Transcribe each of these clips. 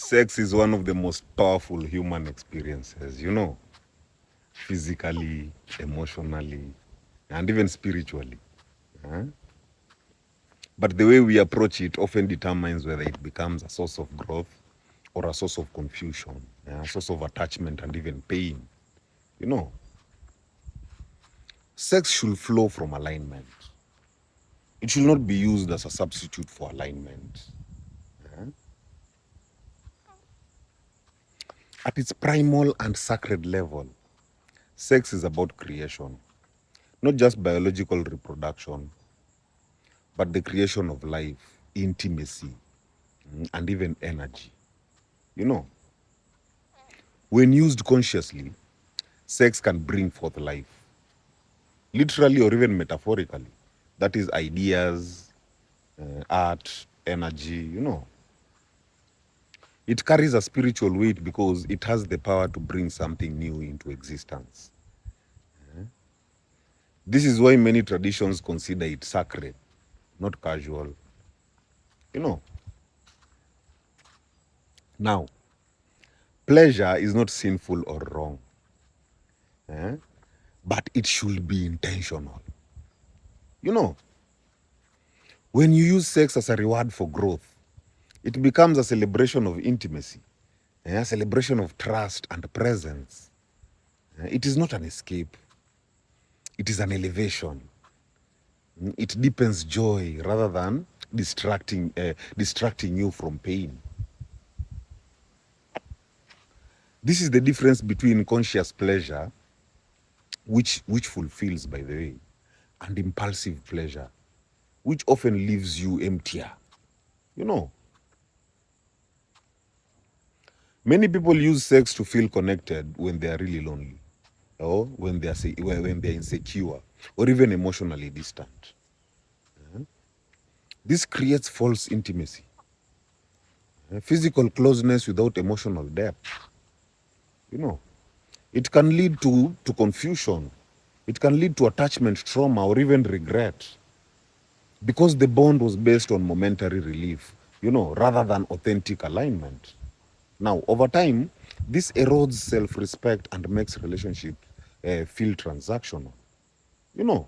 Sex is one of the most powerful human experiences, physically, emotionally, and even spiritually. Huh? But the way we approach it often determines whether it becomes a source of growth or a source of confusion, a source of attachment, and even pain. You know, sex should flow from alignment. It should not be used as a substitute for alignment. Huh? At its primal and sacred level, sex is about creation, not just biological reproduction, but the creation of life, intimacy, and even energy. You know, when used consciously, sex can bring forth life, literally or even metaphorically. That is ideas, art, energy. It carries a spiritual weight because it has the power to bring something new into existence. This is why many traditions consider it sacred, not casual. You know, now, pleasure is not sinful or wrong, eh? But it should be intentional. You know, when you use sex as a reward for growth, it becomes a celebration of intimacy, a celebration of trust and presence. It is not an escape, it is an elevation. It deepens joy rather than distracting you from pain. This is the difference between conscious pleasure, which fulfills, by the way, and impulsive pleasure, which often leaves you emptier. You know, many people use sex to feel connected when they are really lonely, or when they are insecure, or even emotionally distant. This creates false intimacy, physical closeness without emotional depth. You know, it can lead to confusion. It can lead to attachment trauma or even regret because the bond was based on momentary relief, rather than authentic alignment. Now, over time, this erodes self-respect and makes relationships feel transactional. You know,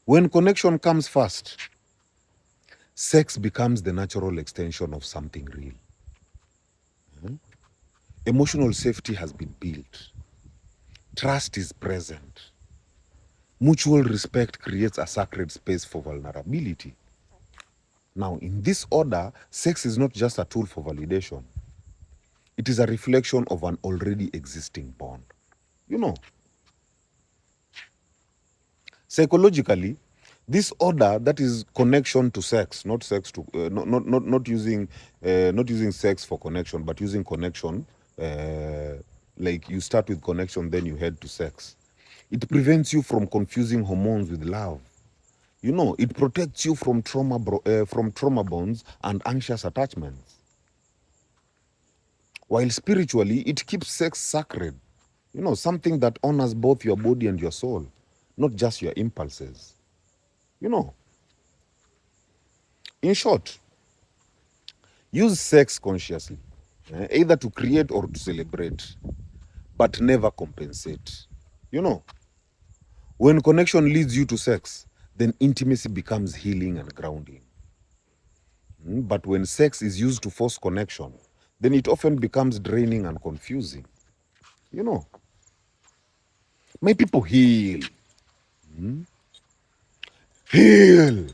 when connection comes first, sex becomes the natural extension of something real. Emotional safety has been built. Trust is present. Mutual respect creates a sacred space for vulnerability. Now, in this order, sex is not just a tool for validation. It is a reflection of an already existing bond. You know, psychologically, this order, that is connection to sex, not sex to not using sex for connection, but using connection, like you start with connection, then you head to sex. It prevents you from confusing hormones with love. You know, it protects you from trauma bonds and anxious attachments. While spiritually, it keeps sex sacred. You know, something that honors both your body and your soul, not just your impulses. You know, in short, use sex consciously, either to create or to celebrate, but never compensate. You know, when connection leads you to sex, then intimacy becomes healing and grounding. But when sex is used to force connection, then it often becomes draining and confusing. You know, may people heal. Heal.